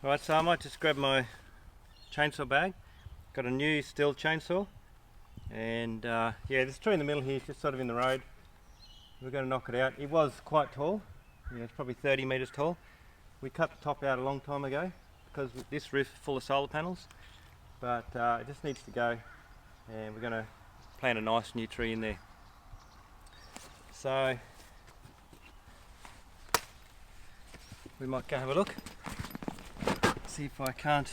Alright, so I might just grab my chainsaw bag. Got a new Stihl chainsaw, and yeah, this tree in the middle here is just sort of in the road. We're going to knock it out. It was quite tall, it's probably 30 metres tall. We cut the top out a long time ago because this roof is full of solar panels, but it just needs to go, and we're going to plant a nice new tree in there. So we might go have a look, see if I can't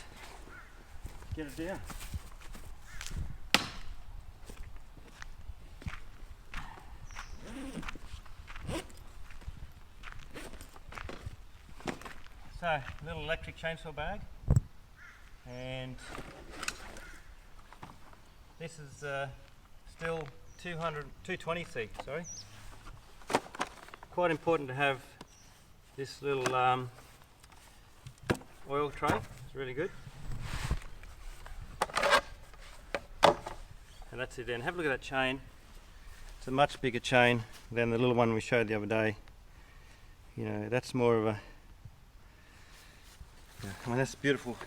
get it down. So, little electric chainsaw bag, and this is Stihl 220C, sorry. Quite important to have this little oil tray, it's really good. And that's it then. Have a look at that chain. It's a much bigger chain than the little one we showed the other day. You know, that's more of a, I mean, that's a beautiful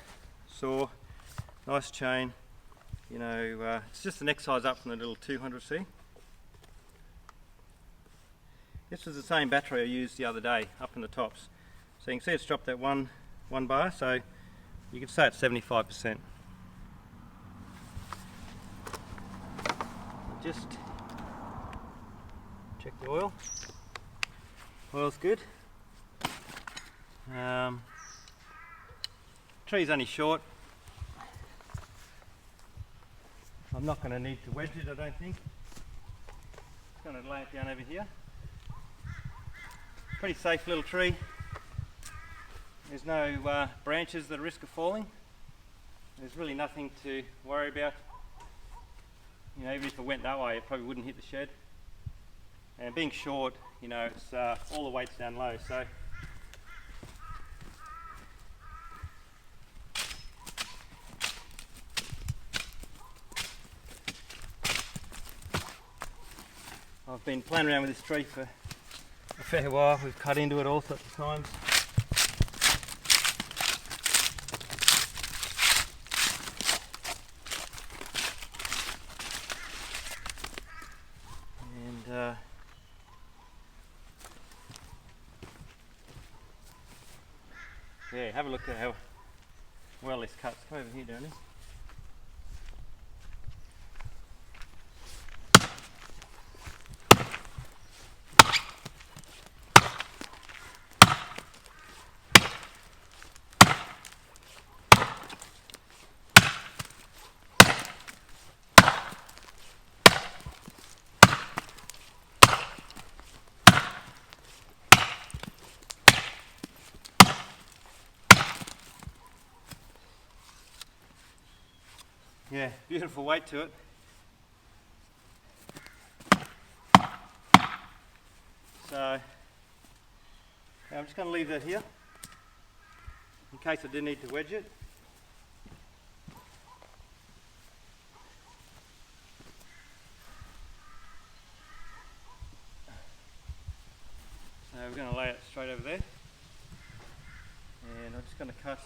saw, nice chain. You know, it's just the next size up from the little 200C. This was the same battery I used the other day up in the tops. So you can see it's dropped that one bar, so you can say it's 75%. Just check the oil. Oil's good. Tree's only short. I'm not going to need to wedge it, I don't think. Just going to lay it down over here. Pretty safe little tree. There's no branches that are risk of falling. There's really nothing to worry about. You know, even if it went that way, it probably wouldn't hit the shed. And being short, you know, it's all the weight's down low, so I've been playing around with this tree for a fair while. We've cut into it all sorts of times. And yeah, have a look at how well this cuts. Come over here, Danny. Yeah, beautiful weight to it. So I'm just going to leave that here in case I do need to wedge it. So we're going to lay it straight over there, and I'm just going to cut .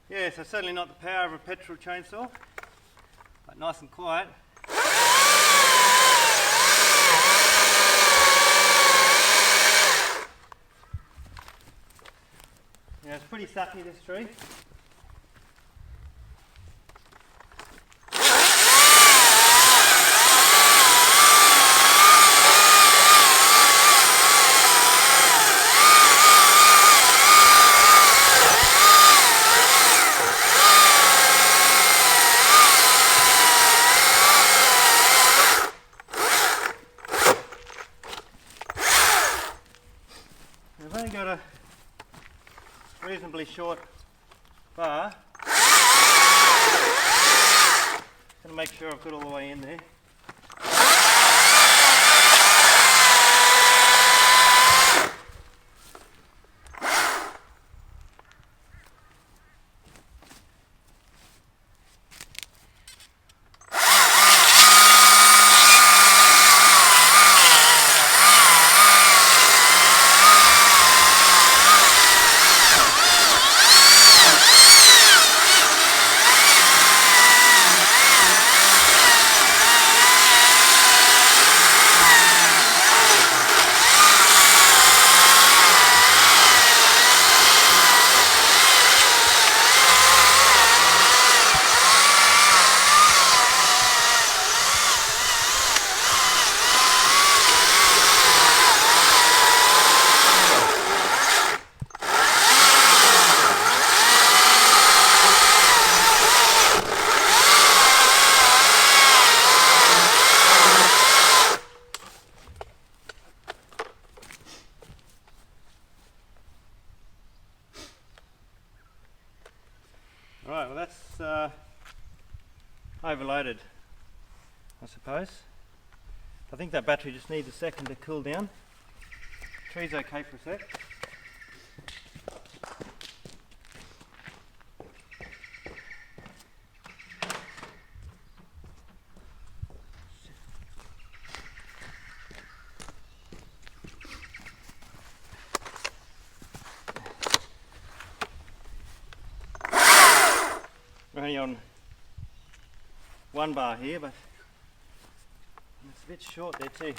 Yeah, so certainly not the power of a petrol chainsaw, but nice and quiet. Yeah, it's pretty sucky, this tree. reasonably short bar. Gonna make sure I've got all the way in there. Right, well that's overloaded, I suppose. I think that battery just needs a second to cool down. Tree's okay for a sec. We're only on one bar here, but it's a bit short there too.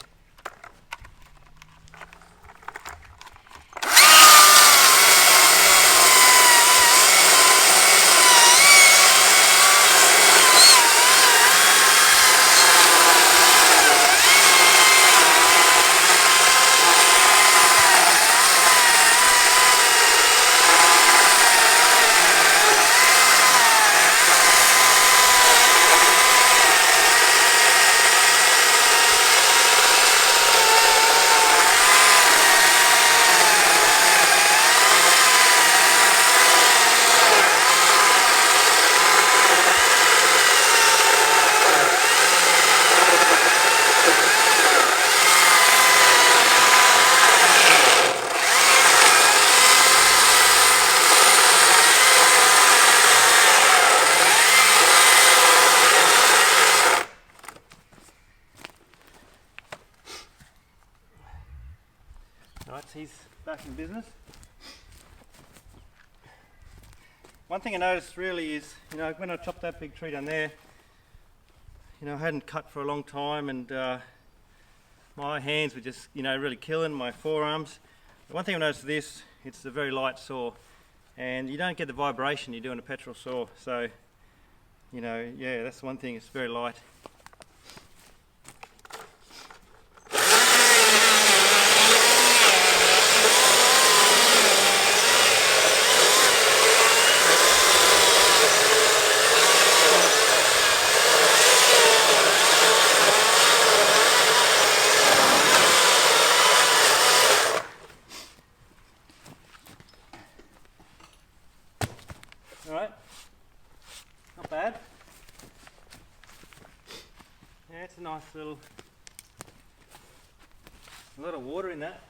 Right, so he's back in business. One thing I noticed really is, when I chopped that big tree down there, I hadn't cut for a long time, and my hands were just, really killing my forearms. The one thing I noticed with this, it's a very light saw, and you don't get the vibration you do on a petrol saw. So, yeah, that's one thing, it's very light. Alright, not bad. Yeah, it's a nice little, a lot of water in that.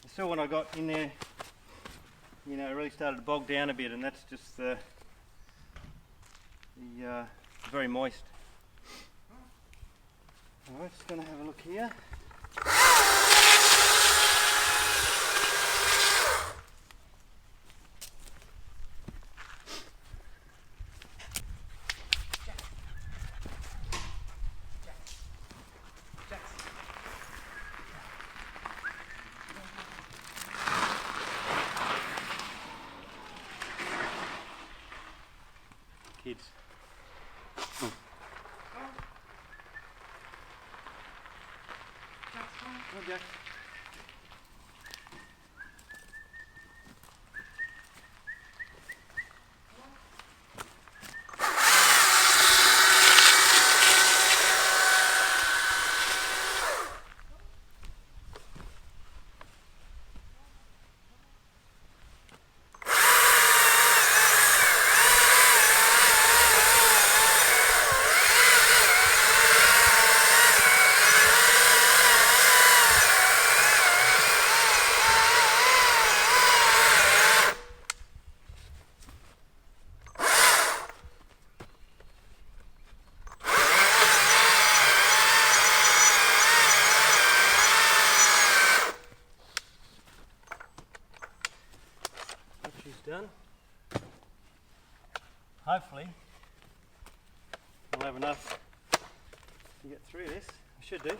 I saw when I got in there, it really started to bog down a bit, and that's just the very moist. Alright, just going to have a look here. Kids. Come on, Jack. I'll have enough to get through this. I should do.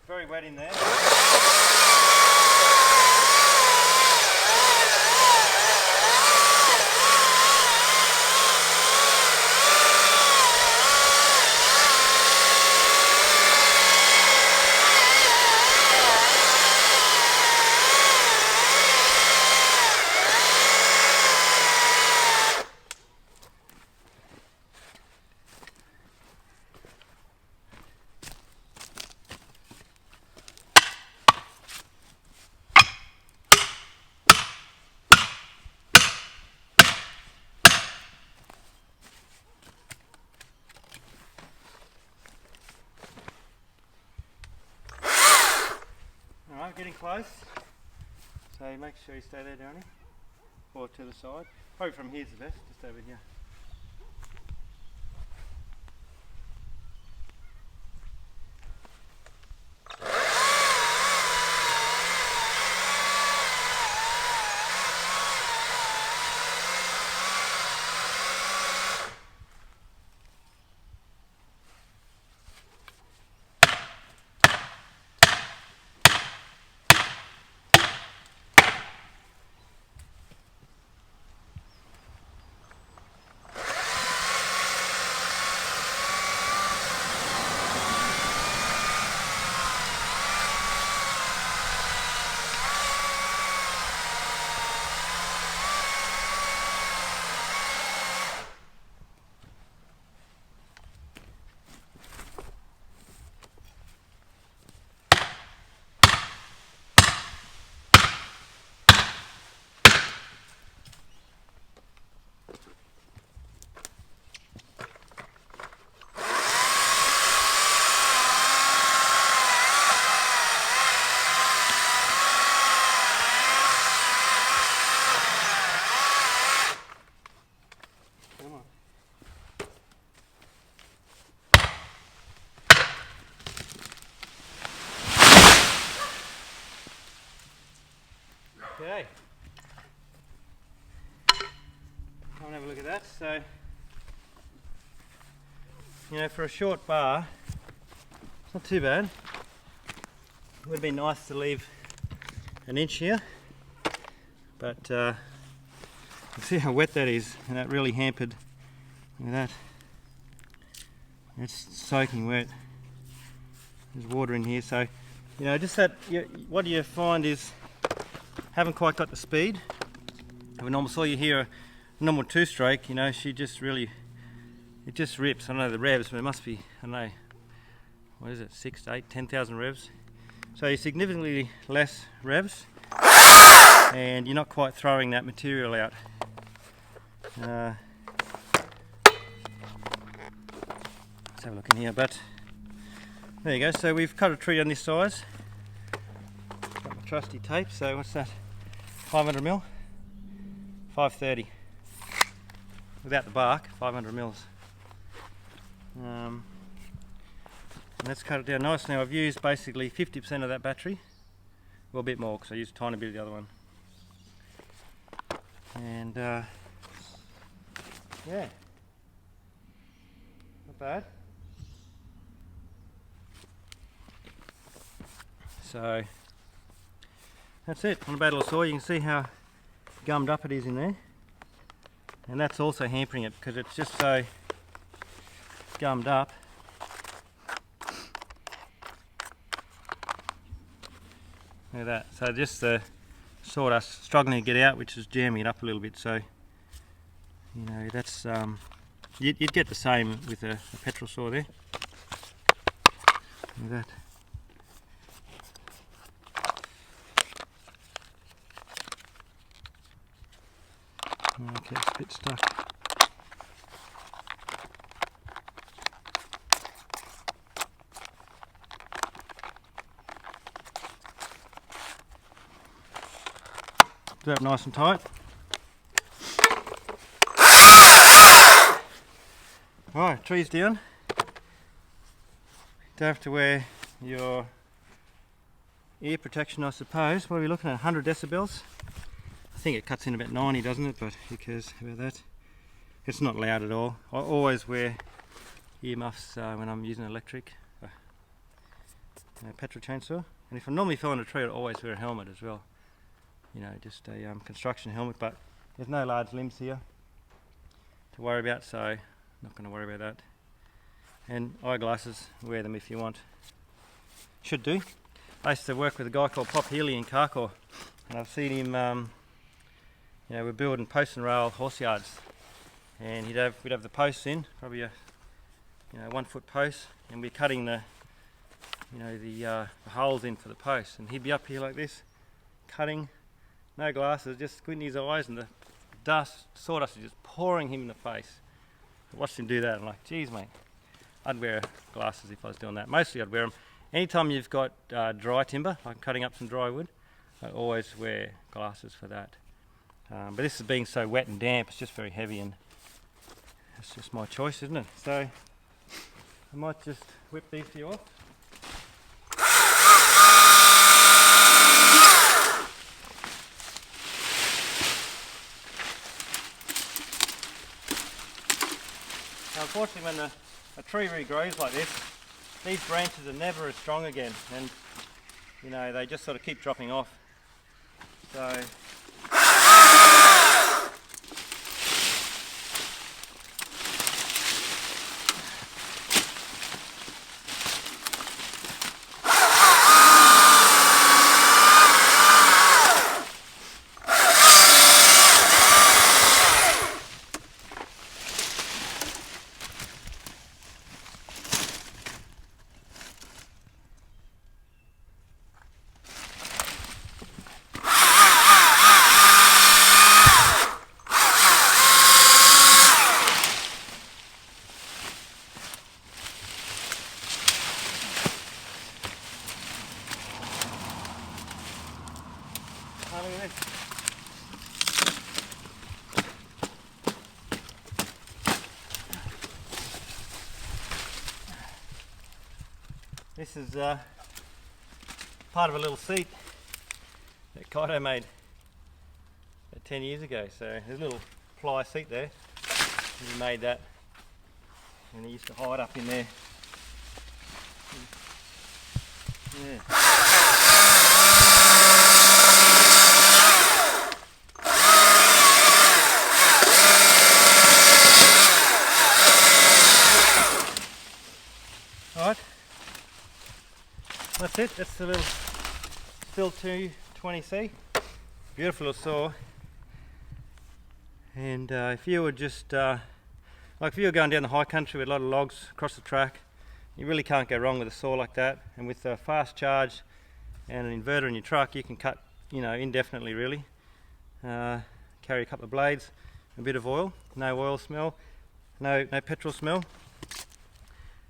Very wet in there. Getting close, so make sure you stay there, Johnny, or to the side. Probably from here's the best, just over here. Okay, come and have a look at that. So, you know, for a short bar, it's not too bad. It would be nice to leave an inch here, but you see how wet that is, and that really hampered. Look at that. It's soaking wet. There's water in here, so you know, just that. What you find is haven't quite got the speed of a normal saw. You hear a normal two-stroke, you know, she just really, it just rips. I don't know the revs, but it must be, I don't know, what is it, 6 to 8, 10,000 revs. So you're significantly less revs, and you're not quite throwing that material out. Let's have a look in here, but there you go. So we've cut a tree on this size. Got my trusty tape, so what's that? 500 mil, 530. Without the bark, 500 mils. And let's cut it down nice. Now I've used basically 50% of that battery, well, a bit more because I used a tiny bit of the other one. And yeah, not bad. So that's it on a bad little saw. You can see how gummed up it is in there, and that's also hampering it because it's just so gummed up. Look at that. So just the sawdust struggling to get out, which is jamming it up a little bit. So you know, that's you'd get the same with a petrol saw there. Look at that. Okay, it's a bit stuck. Glue up nice and tight. Alright, tree's down. Don't have to wear your ear protection, I suppose. What are we looking at? 100 decibels? I think it cuts in about 90, doesn't it? But who cares about that? It's not loud at all. I always wear earmuffs when I'm using electric petrol chainsaw. And if I normally fell in a tree, I'd always wear a helmet as well. You know, just a construction helmet. But there's no large limbs here to worry about, so I'm not going to worry about that. And eyeglasses, wear them if you want. Should do. I used to work with a guy called Pop Healy in Carcoar, and I've seen him, you know, we're building post and rail horse yards, and we'd have the posts in, probably a 1 foot post, and we're cutting the holes in for the posts, and he'd be up here like this, cutting, no glasses, just squinting his eyes, and the sawdust is just pouring him in the face. I watched him do that, and I'm like, geez mate, I'd wear glasses if I was doing that. Mostly I'd wear them. Anytime you've got dry timber, like cutting up some dry wood, I always wear glasses for that. But this is being so wet and damp, it's just very heavy, and it's just my choice, isn't it? So I might just whip these for you off. Now, unfortunately, when a tree regrows like this, these branches are never as strong again, and you know, they just sort of keep dropping off. So this is part of a little seat that Kaito made 10 years ago. So there's a little ply seat there. He made that, and he used to hide up in there. Yeah. Alright, that's it. That's the little Stihl 220C. Beautiful little saw. And if you were just, like if you were going down the high country with a lot of logs across the track, you really can't go wrong with a saw like that. And with a fast charge and an inverter in your truck, you can cut, you know, indefinitely really. Carry a couple of blades, a bit of oil, no oil smell, no petrol smell.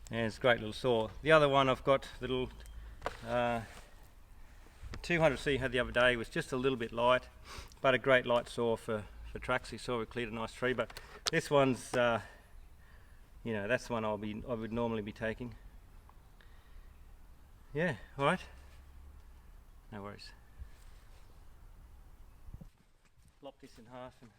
And it's a great little saw. The other one I've got, the little 200C I had the other day, was just a little bit light, but a great light saw for tracks. You saw we cleared a nice tree, but this one's, you know, that's the one I would normally be taking. Yeah, all right. No worries. Lop this in half and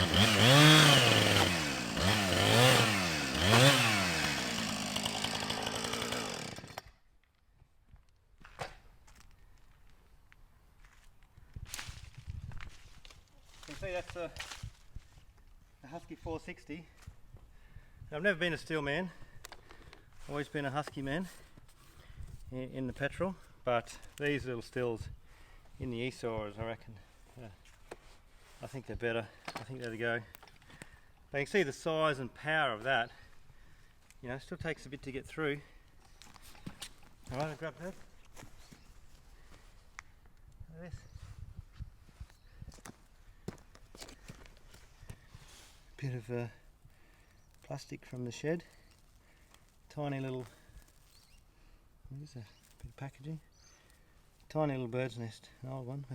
You can see that's a Husky 460. I've never been a Stihl man, always been a Husky man in the petrol, but these little Stihls in the Esauers, I reckon, I think they're better. I think they're the go. But you can see the size and power of that. You know, it still takes a bit to get through. Alright, I'll grab that. This. Bit of plastic from the shed. Tiny little, what is that? Bit of packaging. Tiny little bird's nest, an old one.